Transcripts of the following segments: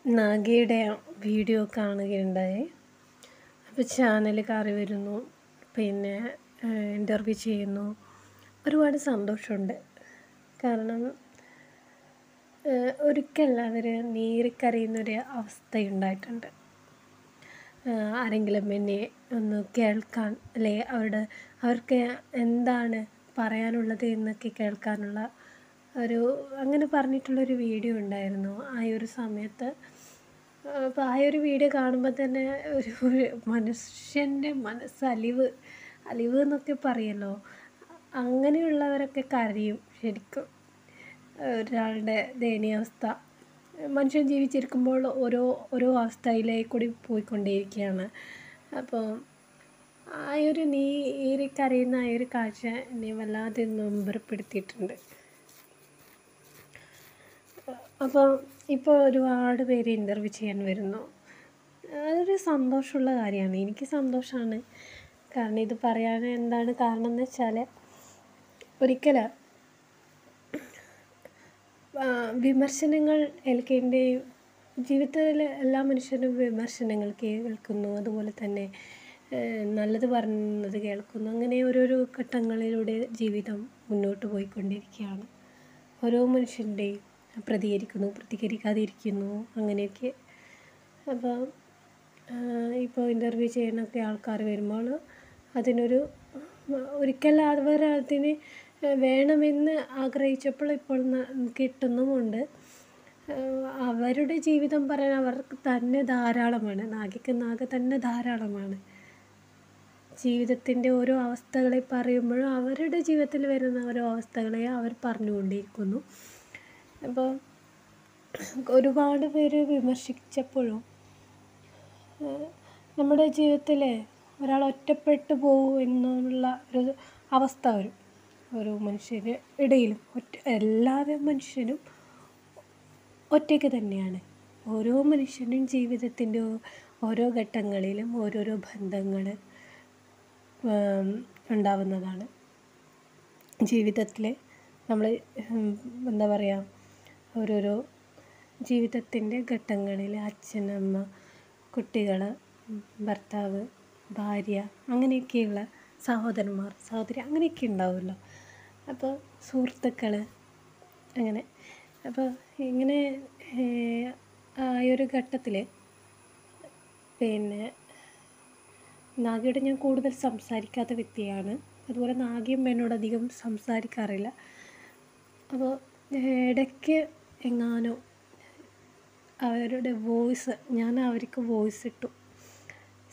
നാഗയുടെ video കാണുകയുണ്ടായി. അപ്പോൾ channel കയറി വരുന്നു, പിന്നെ ഇൻ്റർവ്യൂ ചെയ്യുന്നു. ഒരുപാട് സന്തോഷമുണ്ട്. കാരണം ഒരിക്കൽ അവർ നീറിക്കരയുന്നൊരു അവസ്ഥയുണ്ടായിട്ടുണ്ട്. ആരെങ്കിലും എന്നെ ഒന്ന് കേൾക്കാൻ, അല്ലെ അവർക്ക് എന്താണ് പറയാനുള്ളത് എന്നൊക്കെ കേൾക്കാനുള്ള അങ്ങനെ പറഞ്ഞിട്ടുള്ളൊരു വീഡിയോ ഉണ്ടായിരുന്നു ആ ഒരു സമയത്ത്. അപ്പോൾ ആ ഒരു വീഡിയോ കാണുമ്പോൾ തന്നെ ഒരു മനുഷ്യൻ്റെ അലിവ് എന്നൊക്കെ പറയുമല്ലോ, അങ്ങനെയുള്ളവരൊക്കെ കരയും ശരിക്കും. ഒരാളുടെ ദയനീയാവസ്ഥ, മനുഷ്യൻ ജീവിച്ചിരിക്കുമ്പോൾ ഓരോ അവസ്ഥയിലേക്ക് കൂടി പോയിക്കൊണ്ടേയിരിക്കുകയാണ്. അപ്പോൾ ആ ഒരു നീറിക്കരയുന്ന ആ ഒരു കാഴ്ച എന്നെ വല്ലാതെ നൊമ്പരപ്പെടുത്തിയിട്ടുണ്ട്. അപ്പോൾ ഇപ്പോൾ ഒരുപാട് പേര് ഇൻ്റർവ്യൂ ചെയ്യാൻ വരുന്നു. അതൊരു സന്തോഷമുള്ള കാര്യമാണ്. എനിക്ക് സന്തോഷമാണ്. കാരണം ഇത് പറയാൻ എന്താണ് കാരണം എന്ന് വെച്ചാൽ, ഒരിക്കൽ വിമർശനങ്ങൾ ഏൽക്കേണ്ടയും ജീവിതത്തിൽ എല്ലാ മനുഷ്യരും വിമർശനങ്ങൾ കേൾക്കുന്നു, അതുപോലെ തന്നെ നല്ലത് പറയുന്നത് കേൾക്കുന്നു. അങ്ങനെ ഓരോരോ ഘട്ടങ്ങളിലൂടെ ജീവിതം മുന്നോട്ട് പോയിക്കൊണ്ടിരിക്കുകയാണ്. ഓരോ മനുഷ്യൻ്റെയും പ്രതികരിക്കുന്നു, പ്രതികരിക്കാതിരിക്കുന്നു, അങ്ങനെയൊക്കെ. അപ്പോൾ ഇപ്പോൾ ഇൻ്റർവ്യൂ ചെയ്യാനൊക്കെ ആൾക്കാർ വരുമ്പോൾ ഒരിക്കൽ അവർ അതിന് വേണമെന്ന് ആഗ്രഹിച്ചപ്പോൾ ഇപ്പോൾ കിട്ടുന്നുമുണ്ട്. അവരുടെ ജീവിതം പറയാൻ അവർക്ക് തന്നെ ധാരാളമാണ്. നാഗ തന്നെ ധാരാളമാണ്. ജീവിതത്തിൻ്റെ ഓരോ അവസ്ഥകളെ പറയുമ്പോഴും അവരുടെ ജീവിതത്തിൽ വരുന്ന ഓരോ അവസ്ഥകളെ അവർ പറഞ്ഞുകൊണ്ടിരിക്കുന്നു. അപ്പോൾ ഒരുപാട് പേര് വിമർശിച്ചപ്പോഴും നമ്മുടെ ജീവിതത്തിൽ ഒരാൾ ഒറ്റപ്പെട്ടു പോകും എന്നുള്ള ഒരു അവസ്ഥ വരും. ഓരോ മനുഷ്യരുടെ ഇടയിലും എല്ലാ മനുഷ്യനും ഒറ്റയ്ക്ക് തന്നെയാണ്. ഓരോ മനുഷ്യനും ജീവിതത്തിൻ്റെ ഓരോ ഘട്ടങ്ങളിലും ഓരോരോ ബന്ധങ്ങൾ ഉണ്ടാവുന്നതാണ്. ജീവിതത്തിൽ നമ്മൾ എന്താ പറയുക, ഓരോരോ ജീവിതത്തിൻ്റെ ഘട്ടങ്ങളിൽ അച്ഛനമ്മ, കുട്ടികൾ, ഭർത്താവ്, ഭാര്യ, അങ്ങനെയൊക്കെയുള്ള സഹോദരന്മാർ, സഹോദരി, അങ്ങനെയൊക്കെ ഉണ്ടാവുമല്ലോ. അപ്പോൾ സുഹൃത്തുക്കൾ, അങ്ങനെ. അപ്പോൾ ഇങ്ങനെ ആ ഒരു ഘട്ടത്തിൽ പിന്നെ നാഗയോട് ഞാൻ കൂടുതൽ സംസാരിക്കാത്ത വ്യക്തിയാണ്. അതുപോലെ നാഗയും എന്നോടധികം സംസാരിക്കാറില്ല. അപ്പോൾ ഇടയ്ക്ക് എങ്ങാനോ അവരുടെ വോയിസ്, ഞാൻ അവർക്ക് വോയിസ് ഇട്ടു.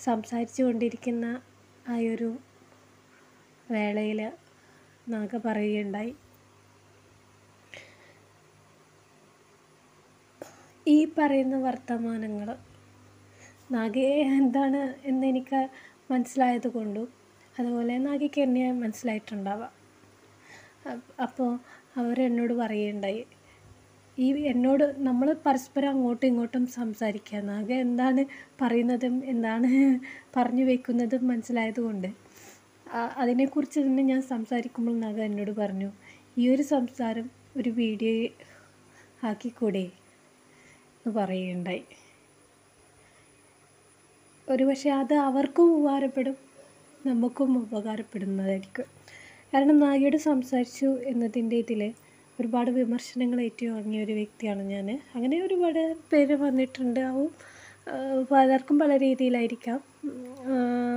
സംസാരിച്ചു കൊണ്ടിരിക്കുന്ന ആ ഒരു വേളയിൽ നാഗ പറയുകയുണ്ടായി, ഈ പറയുന്ന വർത്തമാനങ്ങൾ നാഗയെ എന്താണ് എന്നെനിക്ക് മനസ്സിലായത് കൊണ്ടും അതുപോലെ നാഗയ്ക്ക് എന്നെ മനസ്സിലായിട്ടുണ്ടാവാം. അപ്പോൾ അവരെന്നോട് പറയുകയുണ്ടായി, എന്നോട് നമ്മൾ പരസ്പരം അങ്ങോട്ടും ഇങ്ങോട്ടും സംസാരിക്കുക, നാഗ എന്താണ് പറയുന്നതും എന്താണ് പറഞ്ഞു വയ്ക്കുന്നതും മനസ്സിലായത് കൊണ്ട് അതിനെക്കുറിച്ച് തന്നെ ഞാൻ സംസാരിക്കുമ്പോൾ നാഗ എന്നോട് പറഞ്ഞു, ഈ ഒരു സംസാരം ഒരു വീഡിയോ ആക്കിക്കൂടെ എന്ന് പറയുകയുണ്ടായി. ഒരുപക്ഷെ അത് അവർക്കും ഉപകാരപ്പെടും, നമുക്കും ഉപകാരപ്പെടുന്നതായിരിക്കും. കാരണം നാഗയോട് സംസാരിച്ചു എന്നതിൻ്റെ ഇതിൽ ഒരുപാട് വിമർശനങ്ങൾ ഏറ്റുവാങ്ങിയ ഒരു വ്യക്തിയാണ് ഞാൻ. അങ്ങനെ ഒരുപാട് പേര് വന്നിട്ടുണ്ടാവും. പലർക്കും പല രീതിയിലായിരിക്കാം.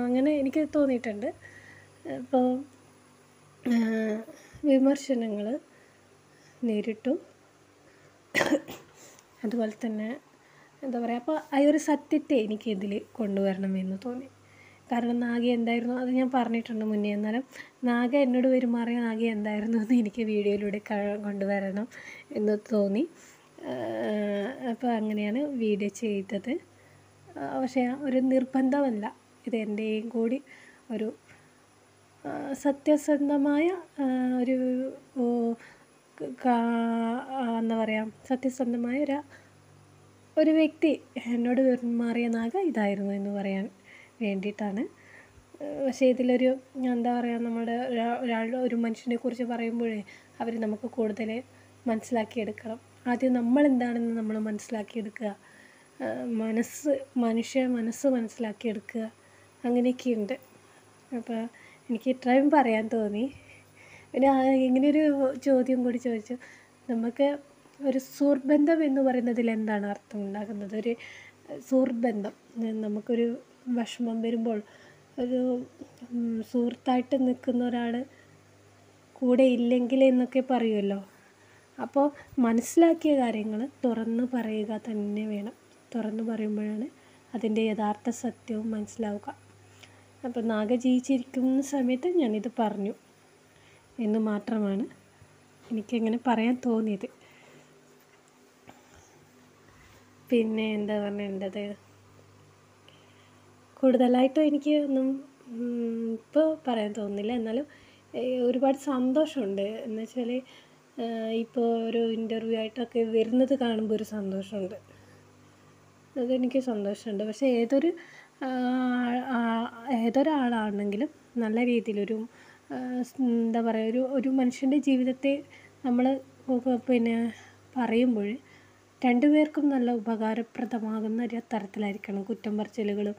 അങ്ങനെ എനിക്ക് തോന്നിയിട്ടുണ്ട്. അപ്പോൾ വിമർശനങ്ങൾ നേരിട്ടു. അതുപോലെ തന്നെ എന്താ പറയുക, അപ്പോൾ ആ ഒരു സത്യത്തെ എനിക്ക് ഇതിൽ കൊണ്ടുവരണമെന്ന് തോന്നി. കാരണം നാഗ എന്തായിരുന്നു അത് ഞാൻ പറഞ്ഞിട്ടുണ്ട് മുന്നേ. എന്നാലും നാഗ എന്നോട് പെരുമാറിയ നാഗ എന്തായിരുന്നു എന്ന് എനിക്ക് വീഡിയോയിലൂടെ കൊണ്ടുവരണം എന്ന് തോന്നി. അപ്പോൾ അങ്ങനെയാണ് വീഡിയോ ചെയ്തത്. പക്ഷേ ഒരു നിർബന്ധമല്ല, ഇത് എൻ്റെയും കൂടി ഒരു സത്യസന്ധമായ ഒരു എന്താ പറയുക, സത്യസന്ധമായ ഒരു വ്യക്തി എന്നോട് പെരുമാറിയ നാഗ ഇതായിരുന്നു എന്ന് പറയാൻ വേണ്ടിയിട്ടാണ്. പക്ഷേ ഇതിലൊരു എന്താ പറയുക, നമ്മുടെ ഒരു മനുഷ്യനെ കുറിച്ച് പറയുമ്പോഴേ അവർ നമുക്ക് കൂടുതൽ മനസ്സിലാക്കിയെടുക്കണം. ആദ്യം നമ്മളെന്താണെന്ന് നമ്മൾ മനസ്സിലാക്കിയെടുക്കുക. മനസ്സ് മനസ്സിലാക്കിയെടുക്കുക, അങ്ങനെയൊക്കെയുണ്ട്. അപ്പോൾ എനിക്ക് ഇത്രയും പറയാൻ തോന്നി. പിന്നെ ഇങ്ങനെയൊരു ചോദ്യം കൂടി ചോദിച്ചു, നമുക്ക് ഒരു സുഹൃത്ബന്ധം എന്ന് പറയുന്നതിൽ എന്താണ് അർത്ഥം ഉണ്ടാകുന്നത്? ഒരു സുഹൃത്ബന്ധം, നമുക്കൊരു വിഷമം വരുമ്പോൾ ഒരു സുഹൃത്തായിട്ട് നിൽക്കുന്ന ഒരാൾ കൂടെ ഇല്ലെങ്കിൽ എന്നൊക്കെ പറയുമല്ലോ. അപ്പോൾ മനസ്സിലാക്കിയ കാര്യങ്ങൾ തുറന്ന് പറയുക തന്നെ വേണം. തുറന്ന് പറയുമ്പോഴാണ് അതിൻ്റെ യഥാർത്ഥ സത്യവും മനസ്സിലാവുക. അപ്പോൾ നാഗ ജീവിച്ചിരിക്കുന്ന സമയത്ത് ഞാനിത് പറഞ്ഞു എന്ന് മാത്രമാണ് എനിക്കിങ്ങനെ പറയാൻ തോന്നിയത്. പിന്നെ എന്താ പറയേണ്ടത്, കൂടുതലായിട്ടും എനിക്ക് ഒന്നും ഇപ്പോൾ പറയാൻ തോന്നുന്നില്ല. എന്നാലും ഒരുപാട് സന്തോഷമുണ്ട്. എന്ന് വെച്ചാൽ ഇപ്പോൾ ഒരു ഇൻ്റർവ്യൂ ആയിട്ടൊക്കെ വരുന്നത് കാണുമ്പോൾ ഒരു സന്തോഷമുണ്ട്, അതെനിക്ക് സന്തോഷമുണ്ട്. പക്ഷേ ഏതൊരാളാണെങ്കിലും നല്ല രീതിയിലൊരു എന്താ പറയുക, ഒരു മനുഷ്യൻ്റെ ജീവിതത്തെ നമ്മൾ പിന്നെ പറയുമ്പോൾ രണ്ടുപേർക്കും നല്ല ഉപകാരപ്രദമാകുന്ന ഒരു തരത്തിലായിരിക്കണം. കുറ്റം പറച്ചിലുകളും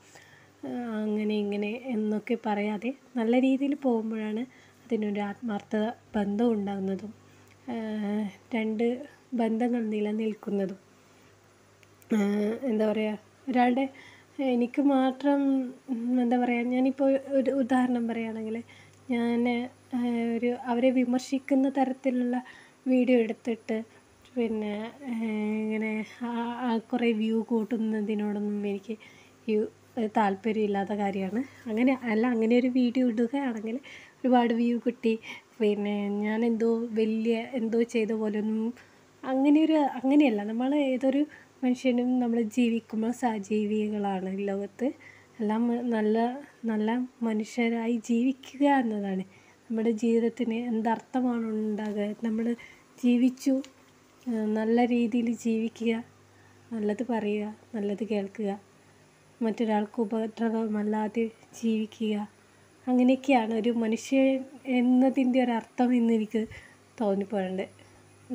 അങ്ങനെ ഇങ്ങനെ എന്നൊക്കെ പറയാതെ നല്ല രീതിയിൽ പോകുമ്പോഴാണ് അതിനൊരു ആത്മാർത്ഥത ബന്ധം ഉണ്ടാകുന്നതും രണ്ട് ബന്ധങ്ങൾ നിലനിൽക്കുന്നതും. എന്താ പറയുക, ഒരാളുടെ എനിക്ക് മാത്രം എന്താ പറയുക, ഞാനിപ്പോൾ ഒരു ഉദാഹരണം പറയുകയാണെങ്കിൽ, ഞാൻ അവരെ വിമർശിക്കുന്ന തരത്തിലുള്ള വീഡിയോ എടുത്തിട്ട് പിന്നെ ഇങ്ങനെ കുറേ വ്യൂ കൂട്ടുന്നതിനോടൊന്നും എനിക്ക് താല്പര്യമില്ലാത്ത കാര്യമാണ്. അങ്ങനെ ഒരു വീഡിയോ ഇടുകയാണെങ്കിൽ ഒരുപാട് വ്യൂ കിട്ടി പിന്നെ ഞാൻ എന്തോ ചെയ്ത പോലൊന്നും അങ്ങനെയല്ല. നമ്മൾ ഏതൊരു മനുഷ്യനും നമ്മൾ ജീവിക്കുമ്പോൾ സഹജീവികളാണ് ലോകത്ത്. എല്ലാം നല്ല മനുഷ്യരായി ജീവിക്കുക എന്നതാണ് നമ്മുടെ ജീവിതത്തിന് എന്തർത്ഥമാണ് ഉണ്ടാകുക. നമ്മൾ ജീവിച്ചു, നല്ല രീതിയിൽ ജീവിക്കുക, നല്ലത് പറയുക, നല്ലത് കേൾക്കുക, മറ്റൊരാൾക്ക് ഉപദ്രവമല്ലാതെ ജീവിക്കുക, അങ്ങനെയൊക്കെയാണ് ഒരു മനുഷ്യൻ എന്നതിൻ്റെ ഒരർത്ഥം എന്നെനിക്ക് തോന്നിപ്പോയിട്ടുണ്ട്.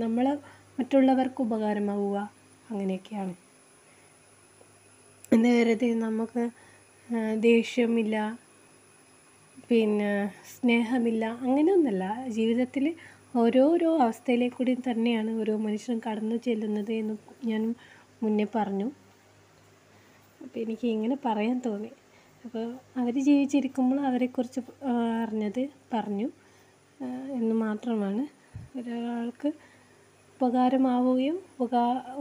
നമ്മൾ മറ്റുള്ളവർക്ക് ഉപകാരമാവുക, അങ്ങനെയൊക്കെയാണ്. എന്ന് കരുതി നമുക്ക് ദേഷ്യമില്ല, പിന്നെ സ്നേഹമില്ല, അങ്ങനെയൊന്നുമല്ല. ജീവിതത്തിൽ ഓരോരോ അവസ്ഥയിലേക്കൂടി തന്നെയാണ് ഓരോ മനുഷ്യനും കടന്നു ചെല്ലുന്നത് എന്ന് ഞാൻ മുന്നേ പറഞ്ഞു. അപ്പോൾ എനിക്ക് ഇങ്ങനെ പറയാൻ തോന്നി. അപ്പോൾ അവർ ജീവിച്ചിരിക്കുമ്പോൾ അവരെക്കുറിച്ച് അറിഞ്ഞത് പറഞ്ഞു എന്ന് മാത്രമാണ്. ഒരാൾക്ക്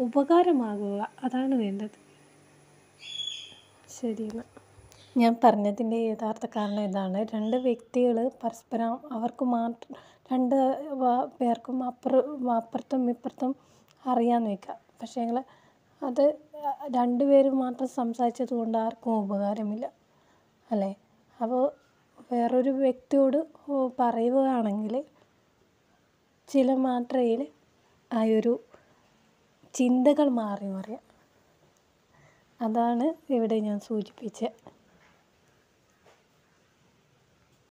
ഉപകാരമാകുക അതാണ് വേണ്ടത്. ശരി, എന്നാൽ ഞാൻ പറഞ്ഞതിൻ്റെ യഥാർത്ഥ കാരണം ഇതാണ്. രണ്ട് വ്യക്തികൾ പരസ്പരം അവർക്ക് രണ്ട് പേർക്കും അപ്പുറത്തും ഇപ്പുറത്തും അറിയാമെന്ന് വയ്ക്കാം. പക്ഷേ അത് രണ്ടുപേരും മാത്രം സംസാരിച്ചത് കൊണ്ട് ആർക്കും ഉപകാരമില്ല, അല്ലേ? അപ്പോൾ വേറൊരു വ്യക്തിയോട് പറയുകയാണെങ്കിൽ ചില മാത്രയിൽ ആ ഒരു ചിന്തകൾ മാറി മറിയാം. അതാണ് ഇവിടെ ഞാൻ സൂചിപ്പിച്ചത്.